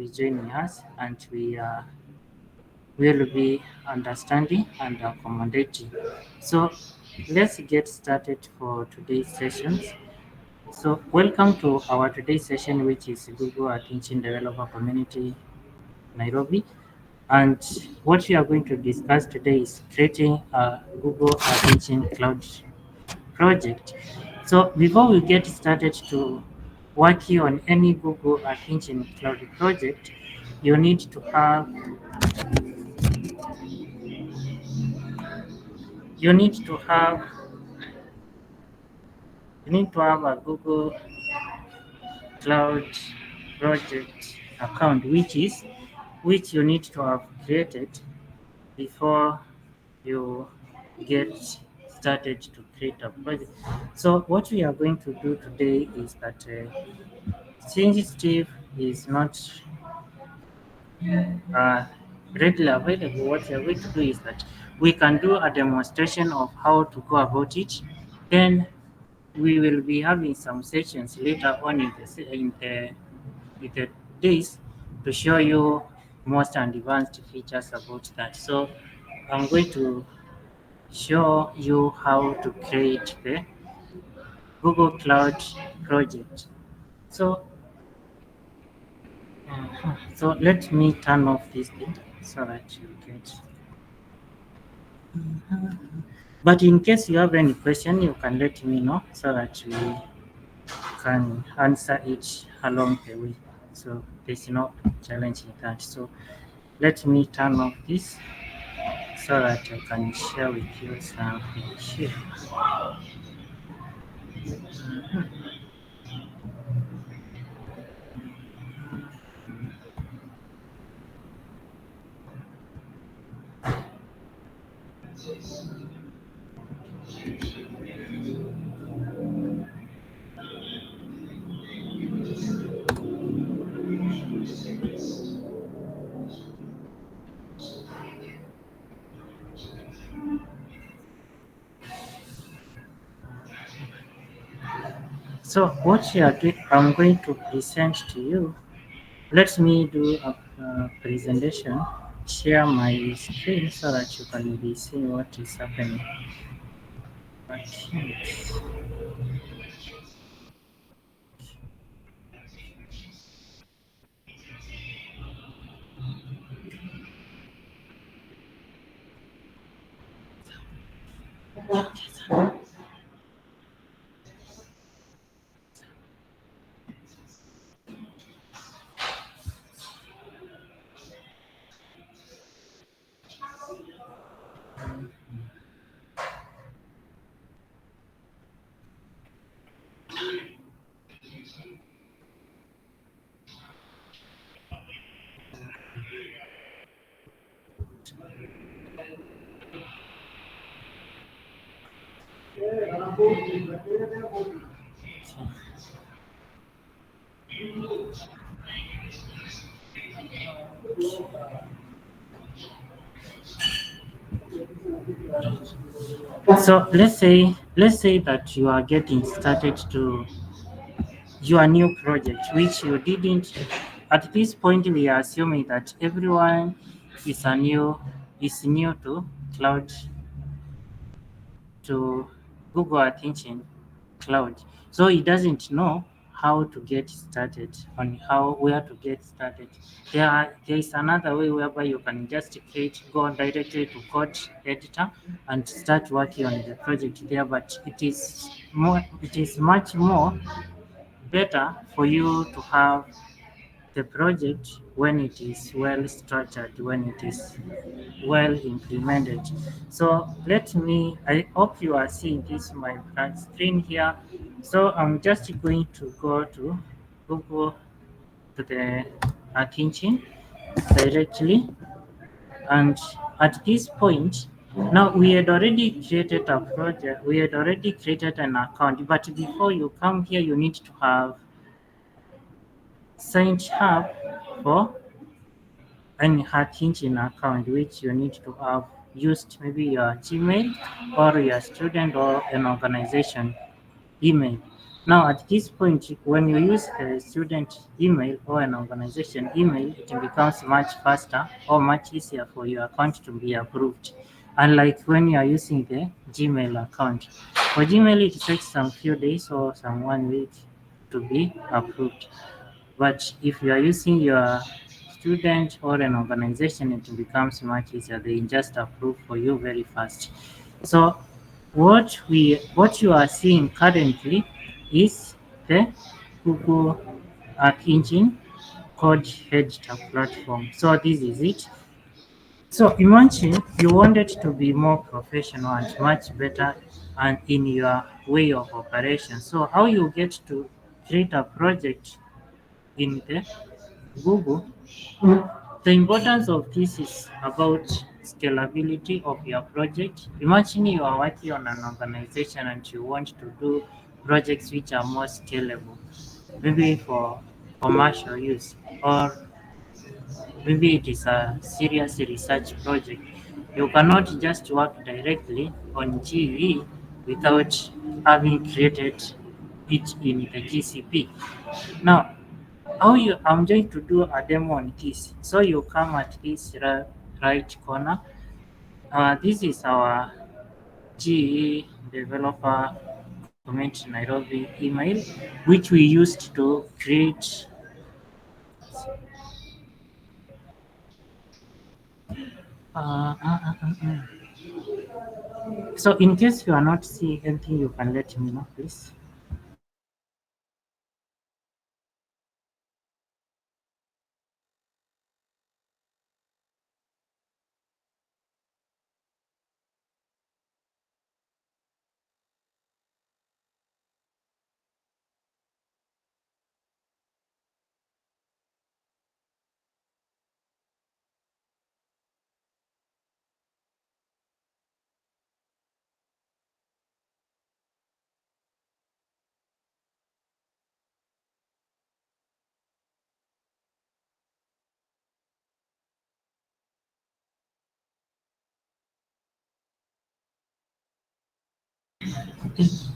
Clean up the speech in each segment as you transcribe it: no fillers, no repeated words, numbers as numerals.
be joining us, and we will be understanding and accommodating. So let's get started for today's sessions. So welcome to our today's session, which is Google Attention Developer Community Nairobi. And what we are going to discuss today is creating a Google Attention Cloud project. So before we get started to working on any Google Attention Cloud project, you need to have you need to have you need to have a Google Cloud project account, which you need to have created before you get started to create a project. So what we are going to do today is that since Steve is not uh, readily available, what we are going to do is that we can do a demonstration of how to go about it. Then we will be having some sessions later on in the days to show you most advanced features about that. So I'm going to show you how to create the Google Cloud project. So, so let me turn off this thing so that you get. But in case you have any question, you can let me know so that we can answer it along the way. So there's no challenge in that. So let me turn off this so that I can share with you something here. So what you are doing, I'm going to present to you. Let me do a presentation, share my screen so that you can be seeing what is happening. Okay. So let's say that you are getting started to your new project, which you didn't. At this point, we are assuming that everyone is a new is new to Google Attention Cloud. So he doesn't know how to get started on how where to get started. There is another way whereby you can just go directly to code editor and start working on the project there, but it is much more better for you to have the project when it is well structured, when it is well implemented. So I hope you are seeing this my front screen here. So I'm just going to go to Google to the attention directly. And at this point, now we had already created a project, we had already created an account, but before you come here, you need to have signed up for an attention account, which you need to have used maybe your Gmail or your student or an organization email. Now, at this point, when you use a student email or an organization email, it becomes much faster or much easier for your account to be approved. Unlike when you are using the Gmail account. For Gmail, it takes some few days or some 1 week to be approved. But if you are using your student or an organization, it becomes much easier. They just approve for you very fast. So what you are seeing currently is the Google App Engine called Editor platform. So this is it. So imagine you wanted to be more professional and much better and in your way of operation. So how you get to create a project in the Google, the importance of this is about scalability of your project. Imagine you are working on an organization and you want to do projects which are more scalable, maybe for commercial use, or maybe it is a serious research project. You cannot just work directly on GE without having created it in the GCP. Now, I'm going to do a demo on this. So you come at this right corner. This is our GE developer community Nairobi email, which we used to create. So in case you are not seeing anything, you can let me know, please.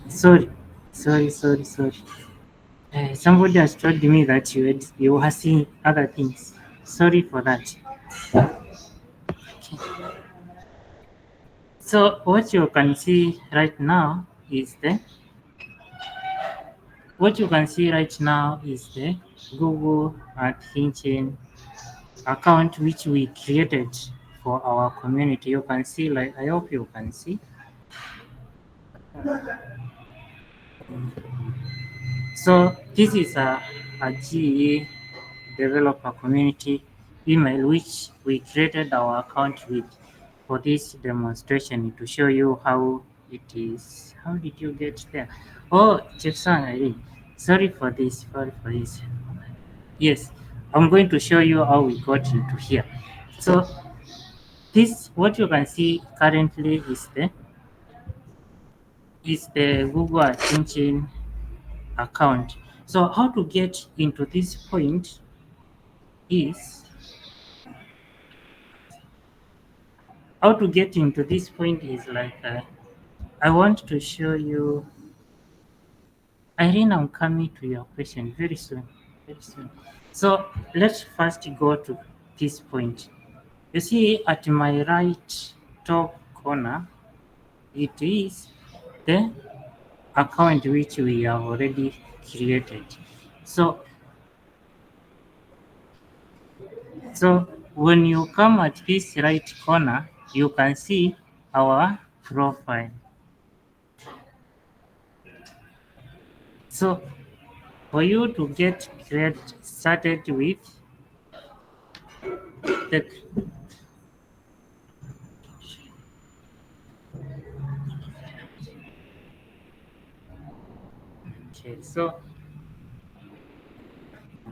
Sorry, sorry. Somebody has told me that you were seeing other things. Sorry for that. So what you can see right now is the Google Attention account which we created for our community. You can see, like, I hope you can see. So this is a GE developer community email which we created our account with for this demonstration to show you how it is. How did you get there? Oh, Jefferson, sorry for this. Sorry for this. Yes, I'm going to show you how we got into here. So this, what you can see currently is the Google Attention account. So how to get into this point is like I want to show you. Irene, I'm coming to your question very soon. Very soon. So let's first go to this point. You see at my right top corner, it is the account which we have already created. So when you come at this right corner, you can see our profile. So for you to get started with the okay, so okay,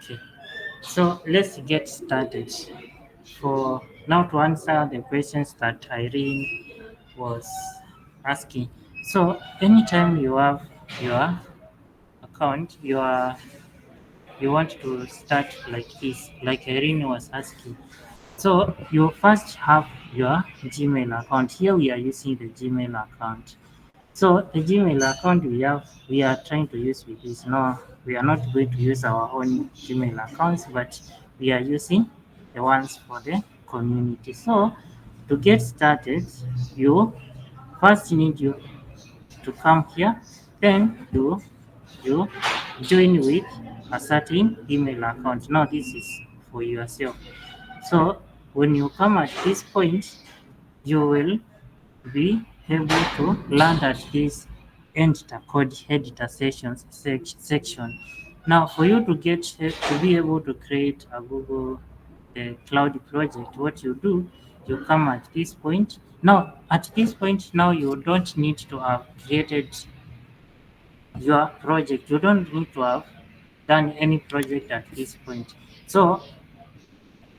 okay. So let's get started. For now to answer the questions that Irene was asking. So anytime you have your account, your you want to start like this, like Irene was asking. So you first have your Gmail account. Here we are using the Gmail account. So the Gmail account we are trying to use with this. No, we are not going to use our own Gmail accounts, but we are using the ones for the community. So to get started, you first need you to come here, then you join with a certain email account. Now this is for yourself. So when you come at this point, you will be able to land at this enter code editor section. Now, for you to get to be able to create a Google Cloud project, what you do, you come at this point. Now, at this point, now you don't need to have created your project. You don't need to have done any project at this point. So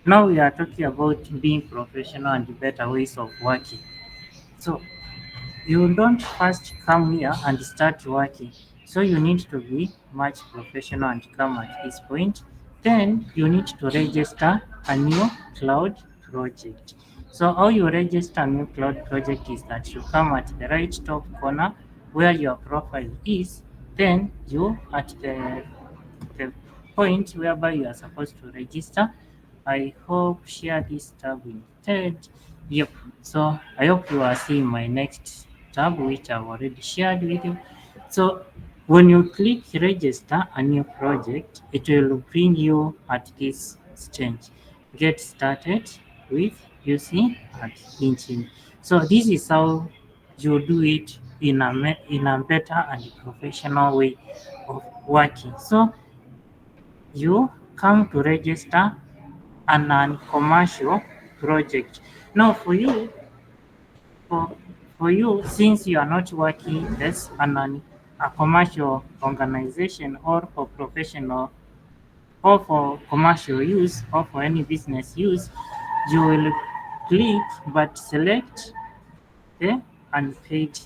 now we are talking about being professional and better ways of working. So you don't first come here and start working. So you need to be much professional and come at this point. Then you need to register a new cloud project. So how you register a new cloud project is that you come at the right top corner where your profile is. Then you at the point whereby you are supposed to register. I hope share this tab instead. Yep. So I hope you are seeing my next tab, which I've already shared with you. So when you click register a new project, it will bring you at this stage. Get started with using at engine. So this is how you do it in in a better and professional way of working. So you come to register a non-commercial project. Now for, for you, since you are not working as a commercial organization or for professional or for commercial use or for any business use, you will click but select the unpaid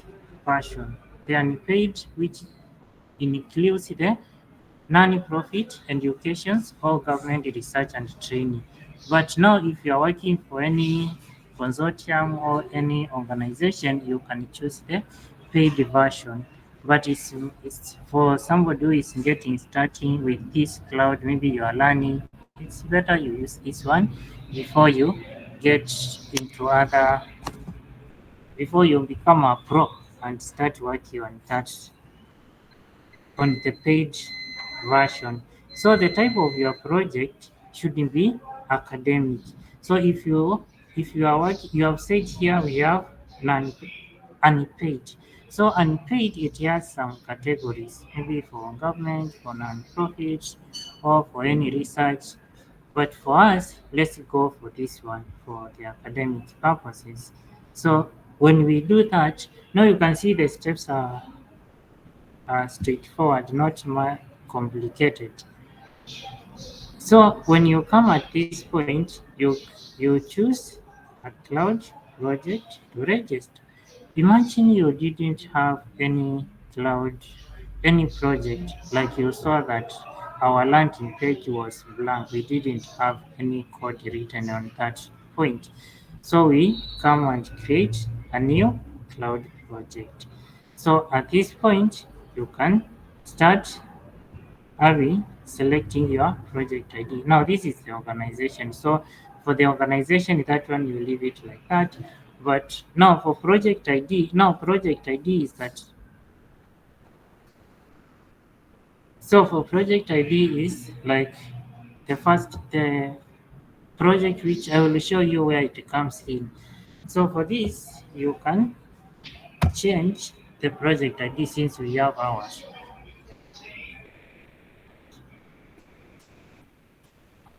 version. The unpaid, which includes the non-profit educations or government research and training. But now if you are working for any consortium or any organization, you can choose the paid version. But it's for somebody who is getting starting with this cloud, maybe you are learning, it's better you use this one before you get into other, before you become a pro and start working on that on the paid version. So the type of your project shouldn't be academic. So if you are working, you have said here we have non unpaid. So unpaid it has some categories, maybe for government, for non-profits, or for any research. But for us, let's go for this one for the academic purposes. So when we do that, now you can see the steps are straightforward, not more complicated. So when you come at this point, you choose a cloud project to register. Imagine you didn't have any cloud, any project, like you saw that our landing page was blank. We didn't have any code written on that point. So we come and create a new cloud project. So at this point, you can start having selecting your project ID. Now this is the organization. So for the organization, that one you leave it like that. But now for project ID, now project ID is that. So for project ID is like the project which I will show you where it comes in. So for this, you can change the project ID since we have ours.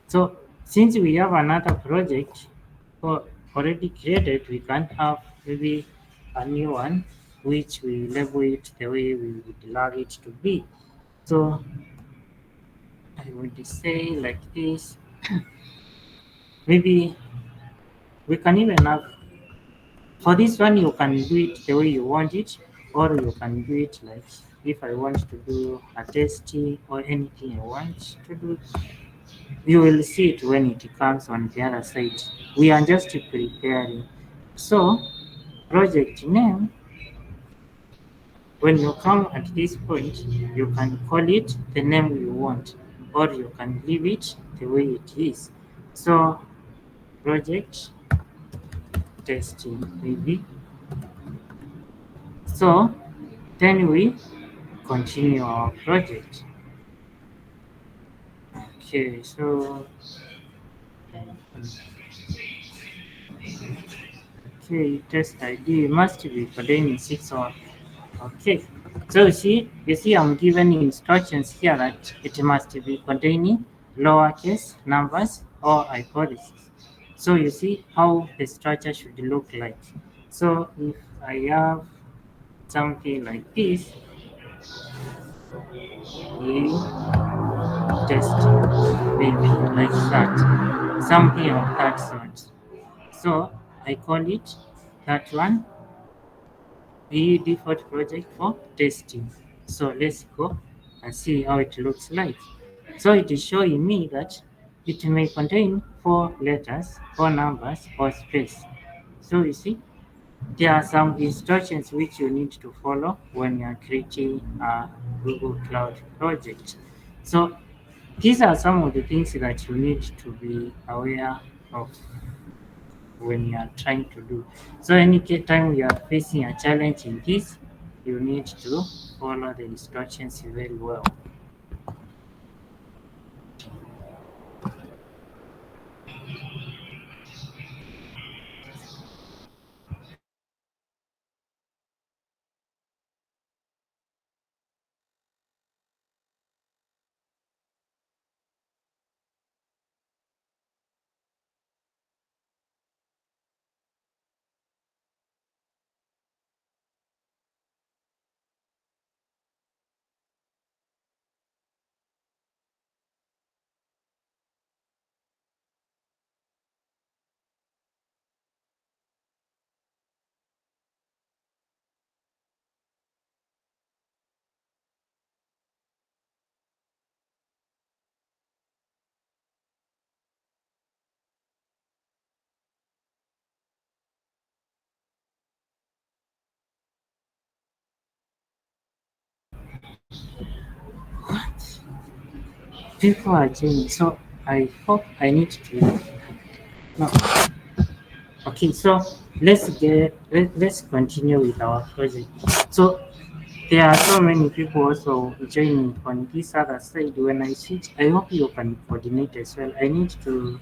So since we have another project already created, we can have maybe a new one which we label it the way we would love it to be. So I would say like this. Maybe we can even have for this one you can do it the way you want it, or you can do it like if I want to do a testing or anything I want to do, you will see it when it comes on the other side. We are just preparing. So project name, when you come at this point, you can call it the name you want, or you can leave it the way it is. So project testing maybe. So then we continue our project. Okay, so okay, test ID must be containing 6 or okay. So you see, I'm given instructions here that it must be containing lowercase numbers or hypotheses. So you see how the structure should look like. So if I have something like this, we test maybe like that, something of that sort. So I call it that one the default project for testing. So let's go and see how it looks like. So it is showing me that it may contain 4 letters, 4 numbers, or space. So you see, there are some instructions which you need to follow when you are creating a Google Cloud project. So these are some of the things that you need to be aware of when you are trying to do. So any time you are facing a challenge in this, you need to follow the instructions very well. People are joining, so I hope I need to. No. Okay, so let's continue with our project. So there are so many people also joining on this other side. When I switch, I hope you can coordinate as well. I need to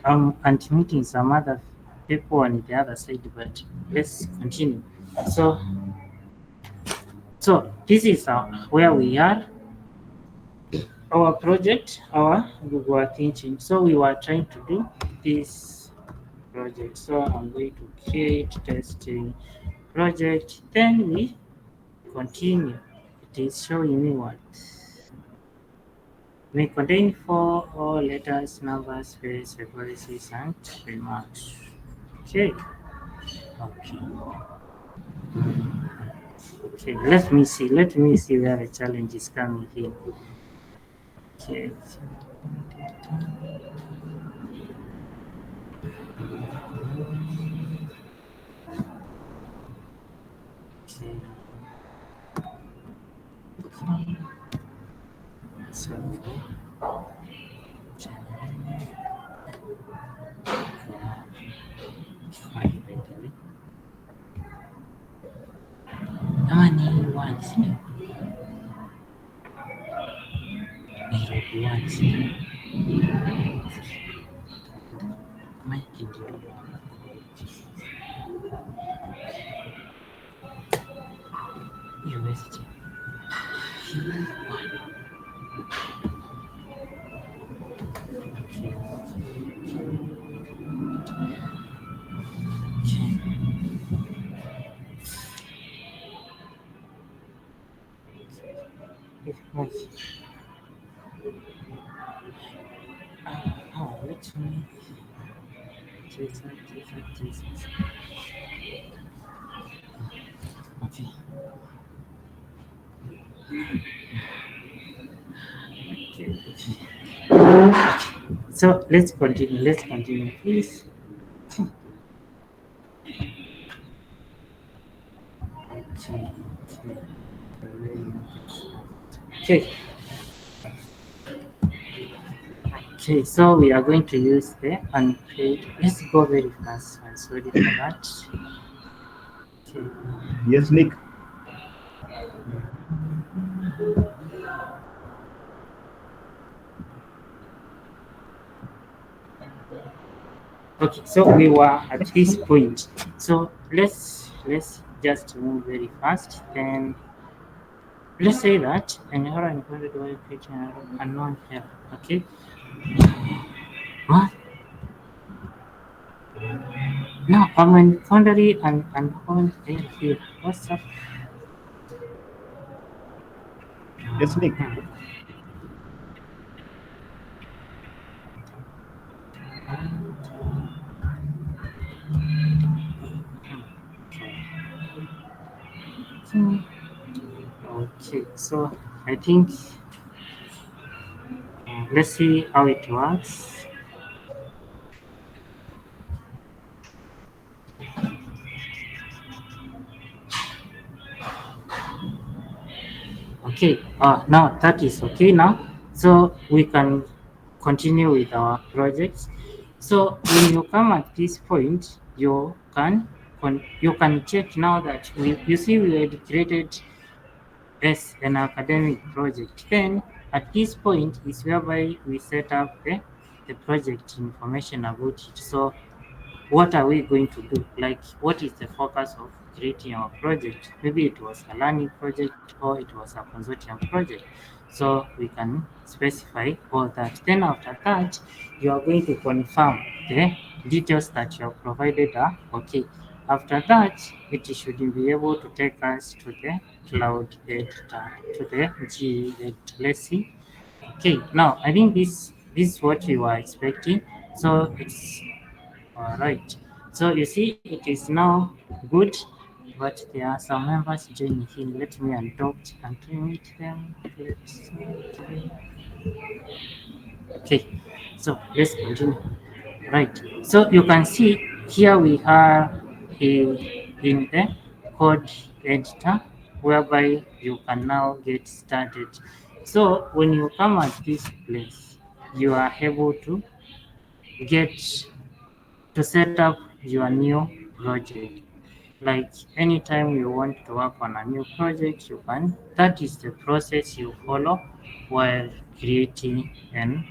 and meeting some other people on the other side, but let's continue. So, so this is where we are, our project, our Google thinking. So we were trying to do this project. So I'm going to create testing project. Then we continue. It is showing me what may contain 4 letters, numbers, space, references, and remarks. Okay. Okay. Okay, let me see. Let me see where the challenge is coming in. Okay. Okay. So, Amani once, Nairobi once, Mike University. Okay. Oh, let me. Jesus. Okay. So let's continue. Let's continue, please. Okay. Okay. Okay. So we are going to use the unpaid. Let's go very fast. I'm sorry for that. Okay. Yes, Nick. Okay. So we were at this point. So let's just move very fast. Then let's say that an error encoded while creating an unknown error. Okay. What? No, I'm encountering an unknown error here. What's up? Yes, Nick. Okay, so I think let's see how it works. Okay, now that is okay now. So we can continue with our projects. So when you come at this point, you can check now that you see we had created as an academic project. Then at this point is whereby we set up the project information about it. So what are we going to do? Like, what is the focus of creating our project? Maybe it was a learning project or it was a consortium project. So we can specify all that. Then after that, you are going to confirm the details that you have provided are okay. After that, it should be able to take us to the cloud editor, to the G editor. Let's see. Okay, now I think this is what we were expecting. So it's all right. So you see, it is now good, but there are some members joining in. Let me adopt and meet them. Let's okay. So let's continue. Right. So you can see here we are in the code editor whereby you can now get started. So when you come at this place, you are able to get to set up your new project. Like anytime you want to work on a new project, you can. That is the process you follow while creating and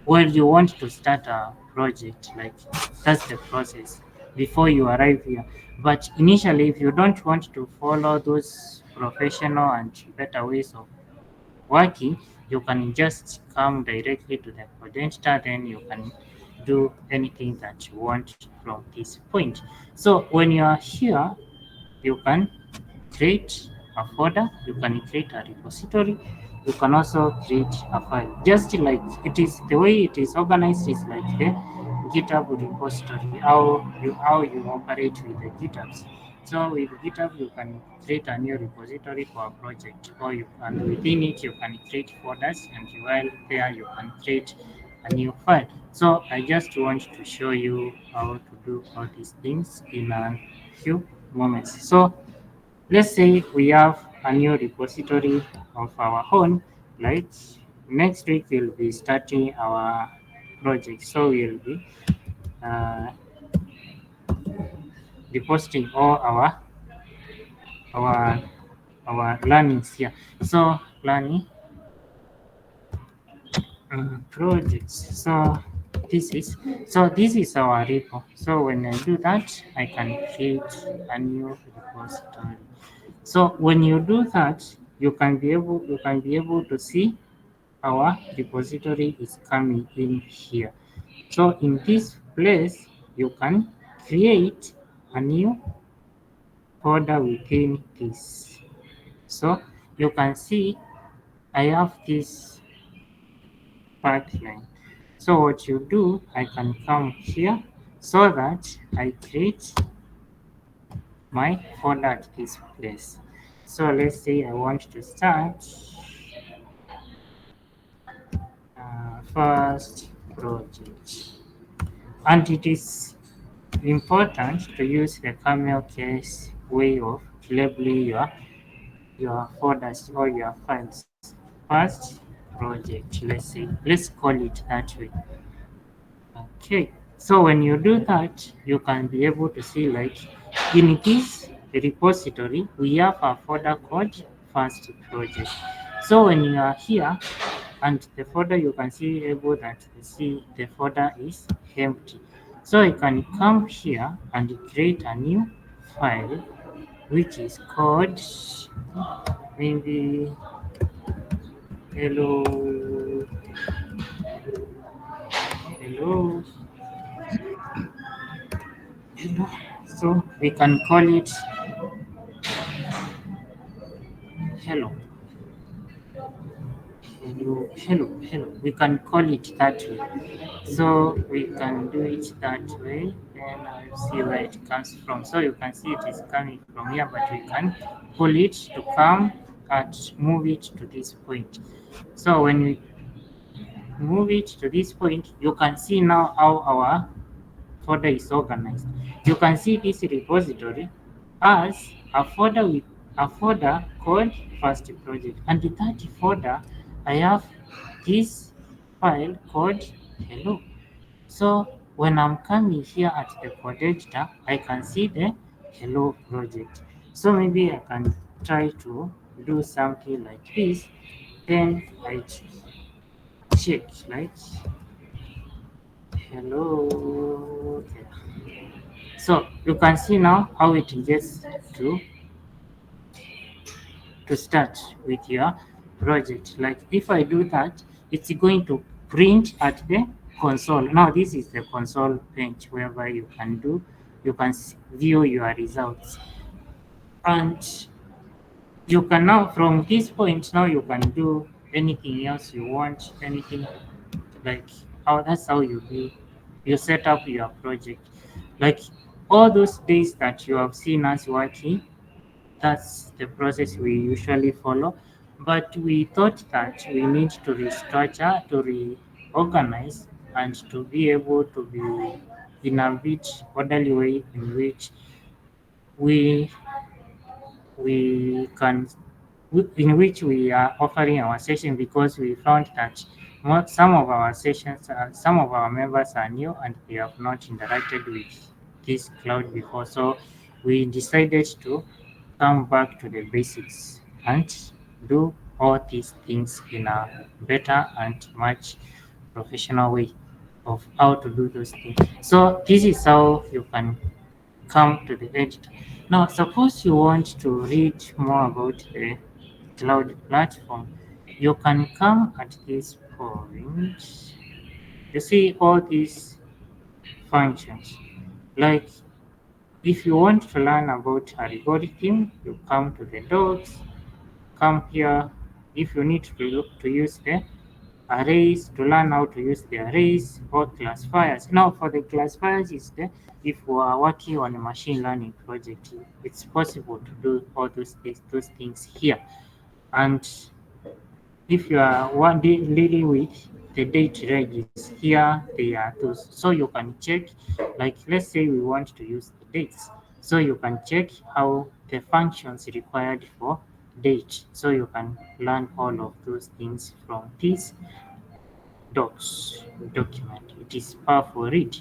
while you want to start a project. Like that's the process before you arrive here. But initially, if you don't want to follow those professional and better ways of working, you can just come directly to the Codenta, then you can do anything that you want from this point. So when you are here, you can create a folder, you can create a repository, you can also create a file. Just like it is the way it is organized is like the GitHub repository, how you operate with the GitHubs. So with GitHub you can create a new repository for a project, or you can within it you can create folders, and while there you can create a new file. So I just want to show you how to do all these things in a few moments. So let's say we have a new repository of our own, right? Next week we'll be starting our project. So we'll be uh, depositing all our our learnings here. So learning projects. So this is our repo. So when I do that, I can create a new repository. So when you do that, you can be able to see our repository is coming in here. So in this place, you can create a new folder within this. So you can see I have this path line. So what you do, I can come here so that I create my folder at this place. So let's say I want to start first project. And it is important to use the camel case way of labeling your folders or your files. First project, let's call it that way. Okay, so when you do that, you can be able to see like in this repository, we have a folder called first project. So when you are here and the folder, you can see able that see the folder is empty. So you can come here and create a new file which is called maybe hello hello hello. So we can call it hello hello. We can call it that way. So we can do it that way. Then I'll see where it comes from. So you can see it is coming from here, but we can pull it to come and move it to this point. So when we move it to this point, you can see now how our folder is organized. You can see this repository as a folder called first project, and in that folder I have this file called hello. So when I'm coming here at the code editor, I can see the hello project. So maybe I can try to do something like this. Then I check like hello. Okay. So you can see now how it gets to start with your project. Like if I do that, it's going to print at the console. Now this is the console page whereby you can view your results. And you can now from this point now you can do anything else you want, anything like how that's how you set up your project. Like all those days that you have seen us working, that's the process we usually follow. But we thought that we need to restructure, to reorganize, and to be able to be in a bit orderly way in which we we can in which we are offering our session, because we found that some of our sessions, some of our members are new and they have not interacted with this cloud before. So we decided to come back to the basics and do all these things in a better and much professional way of how to do those things. So this is how you can come to the editor. Now, suppose you want to read more about the cloud platform, you can come at this point. You see all these functions. Like if you want to learn about algorithm, you come to the docs, come here. If you need to use the arrays, to learn how to use the arrays or classifiers. Now for the classifiers is the if we are working on a machine learning project, it's possible to do all those things here. And if you are dealing with the date regis, here they are those. So you can check, like let's say we want to use the dates. So you can check how the functions required for date. So you can learn all of those things from this docs document. It is powerful read.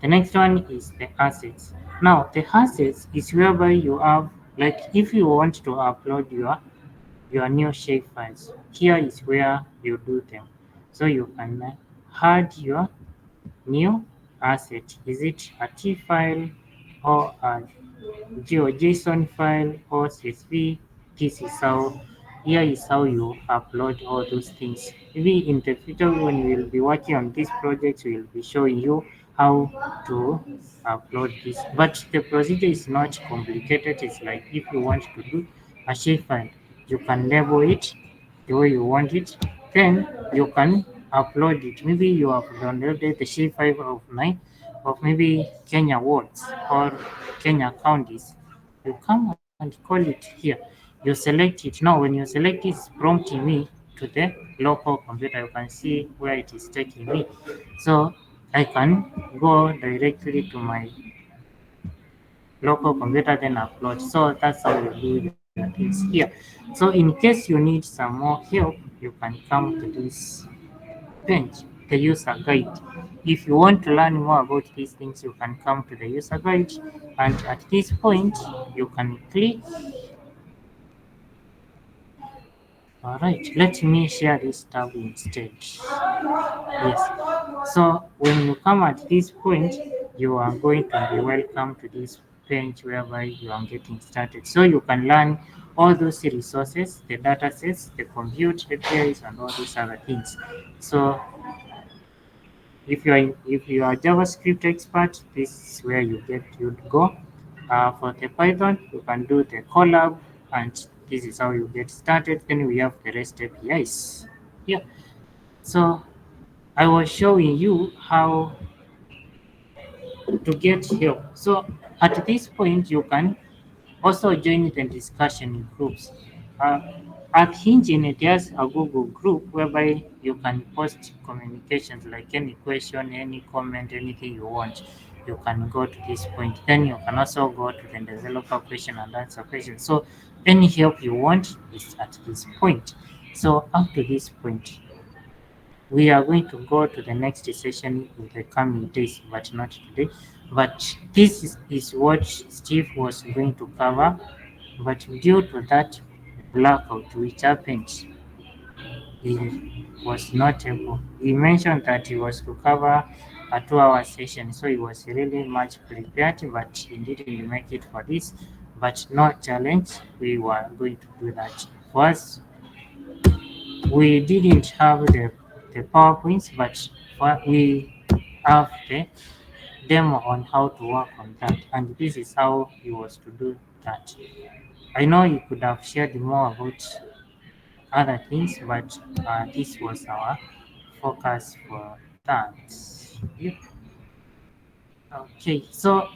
The next one is the assets. Now the assets is whereby you have, like if you want to upload your new shape files, here is where you do them. So you can add your new asset. Is it a T file or a GeoJSON file or CSV? This is how here is how you upload all those things. Maybe in the future when we will be working on this project, we will be showing you how to upload this. But the procedure is not complicated. It's like if you want to do a shapefile, you can label it the way you want it. Then you can upload it. Maybe you have downloaded the shapefile of maybe Kenya words or Kenya counties. You come and call it here. You select it. Now when you select it, it's prompting me to the local computer, you can see where it is taking me. So I can go directly to my local computer, then upload. So that's how you do the things here. So in case you need some more help, you can come to this page, the user guide. If you want to learn more about these things, you can come to the user guide, and at this point you can click. All right, let me share this tab instead. Yes. So when you come at this point, you are going to be welcome to this page whereby you are getting started. So you can learn all those resources, the data sets, the compute APIs, and all these other things. So if you are JavaScript expert, this is where you'd go. For the Python, you can do the Colab, and this is how you get started. Then we have the REST APIs. Yeah. So I was showing you how to get help. So at this point, you can also join the discussion in groups. Uh, at Engine, it has a Google group whereby you can post communications like any question, any comment, anything you want. You can go to this point. Then you can also go to the developer question and answer questions. So any help you want is at this point. So up to this point, we are going to go to the next session in the coming days, but not today. But this is what Steve was going to cover. But due to that blackout which happened, he was not able. He mentioned that he was to cover a 2-hour session, so he was really much prepared, but he didn't make it for this. But no challenge, we were going to do that. First, we didn't have the PowerPoints, but we have the demo on how to work on that, and this is how he was to do that. I know you could have shared more about other things, but this was our focus for that. Yep. Okay, so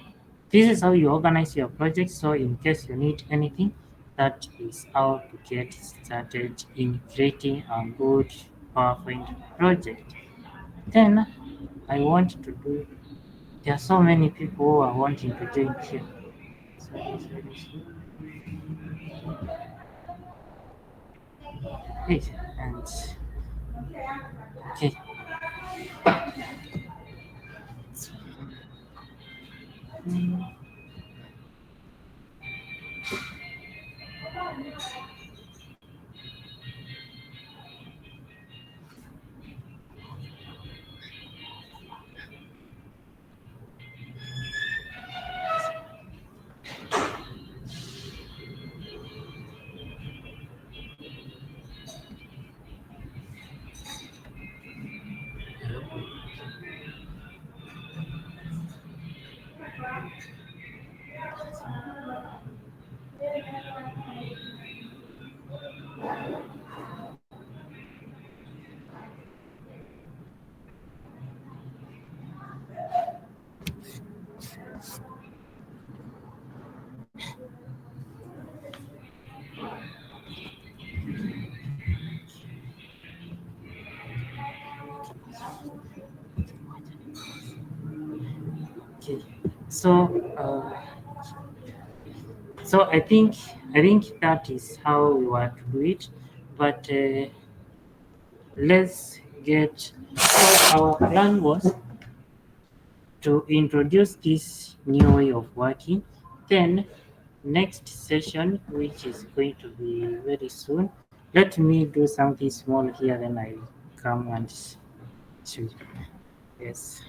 this is how you organize your project. So in case you need anything, that is how to get started in creating a good PowerPoint project. Then I want to do, there are so many people who are wanting to join here. Sorry, sorry, sorry. Hey, and okay. Okay. So so I think that is how we want to do it. But let's get, so our plan was to introduce this new way of working. Then next session, which is going to be very soon, let me do something small here, then I come and show you. Yes.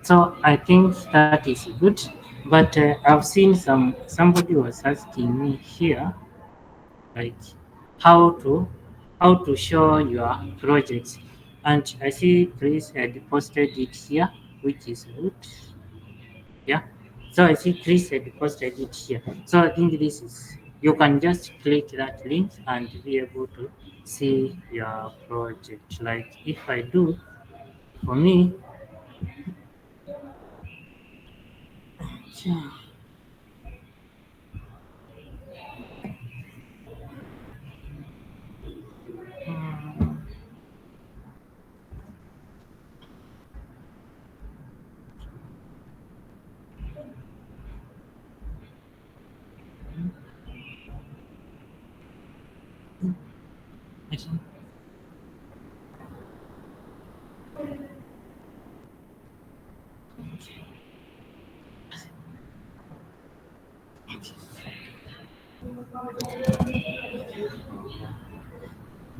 So I think that is good. But I've seen somebody was asking me here, like how to how to show your projects, and I see Chris had posted it here, which is good. Yeah. So I see Chris had posted it here. So I think this is, you can just click that link and be able to see your project. Like if I do, for me, yeah.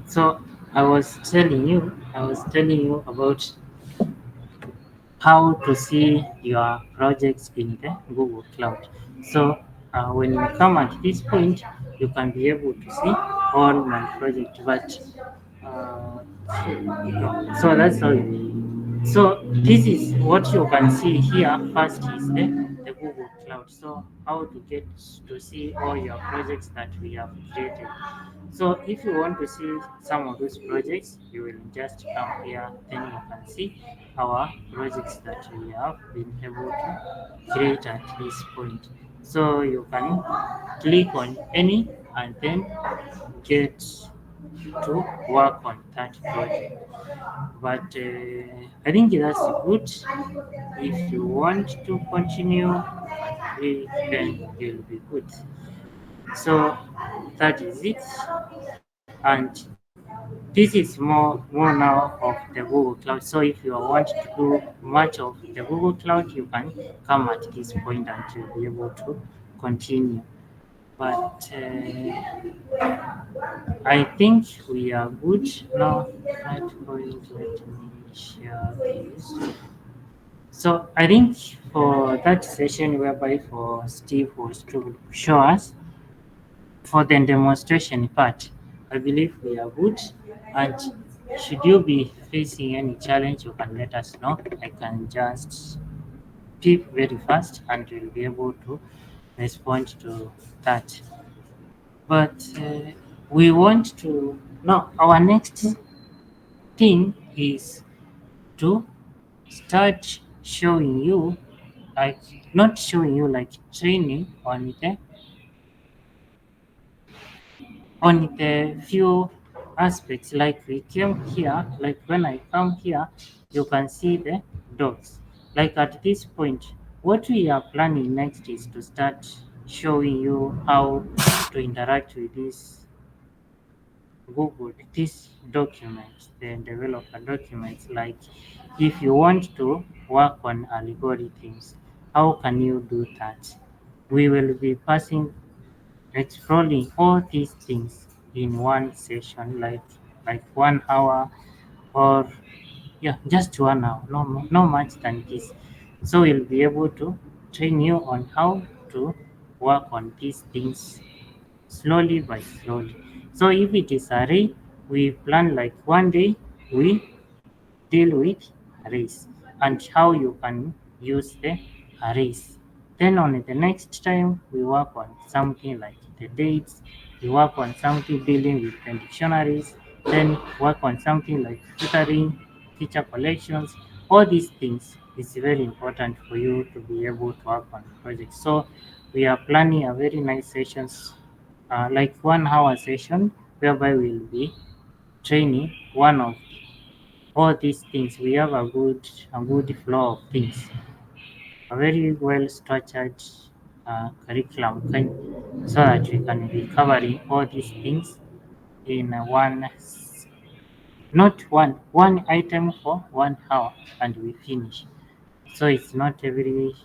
So I was telling you about how to see your projects in the Google Cloud. So when you come at this point, you can be able to see all my project. But uh, so that's all. So this is what you can see here. First is the Google Cloud. So how to get to see all your projects that we have created. So if you want to see some of those projects, you will just come here, then you can see our projects that we have been able to create at this point. So you can click on any and then get to work on that project. But I think that's good. If you want to continue, then you'll be good. So that is it. And this is more now of the Google Cloud. So if you want to do much of the Google Cloud, you can come at this point and you'll be able to continue. But I think we are good now. At point, let me share this. So I think for that session whereby for Steve was to show us for the demonstration part, I believe we are good. And should you be facing any challenge, you can let us know. I can just peep very fast and we'll be able to respond to that. But we want to now our next thing is to start showing you, like not showing you, like training on the few aspects. Like we came here, like when I come here, you can see the dogs. Like at this point, what we are planning next is to start showing you how to interact with this document, the developer documents. Like if you want to work on algorithms, how can you do that? We will be exploring all these things in one session, like 1 hour, or yeah, just 1 hour, no much than this. So we'll be able to train you on how to work on these things slowly by slowly. So if it is array, we plan like one day we deal with arrays and how you can use the arrays. Then on the next time we work on something like the dates, we work on something dealing with the dictionaries, then work on something like filtering, feature collections. All these things is very important for you to be able to work on projects. So we are planning a very nice sessions, like 1 hour session, whereby we'll be training one of all these things. We have a good flow of things, a very well structured curriculum, so that we can be covering all these things in not one item for 1 hour, and we finish. So it's not everything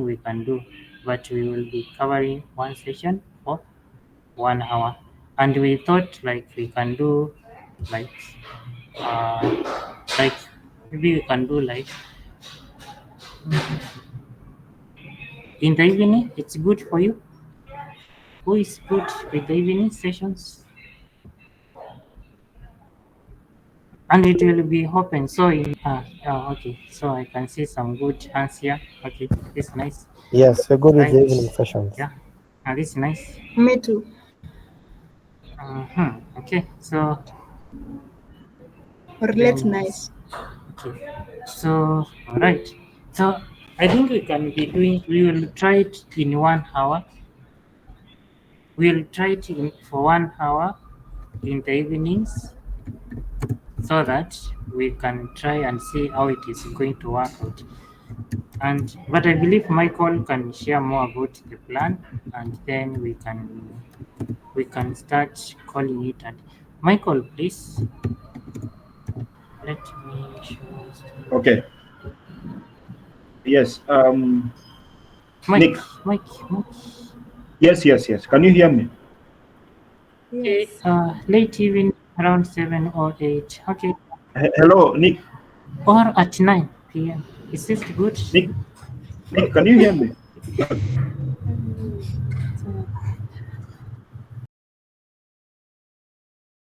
we can do, but we will be covering one session for 1 hour. And we thought like we can do like uh, like Maybe we can do like in the evening. It's good for you. Who is good with the evening sessions? And it will be open. So in okay. So I can see some good hands here. Okay, this is nice. Yes, we're good with the Right. evening sessions. Yeah. This is nice. Me too. Okay. So Relate then nice. okay. So all right. So I think we can be doing. We will try it in 1 hour. We'll try it for 1 hour in the evenings, so that we can try and see how it is going to work out. But I believe Michael can share more about the plan, and then we can start calling it. And Michael, please let me show. Okay. Yes. Mike, Nick. Mike. Yes. Can you hear me? Okay, late evening, around 7 or 8. Okay, Hello, Nick. or at 9 p.m. Is this good? Nick, can you hear me?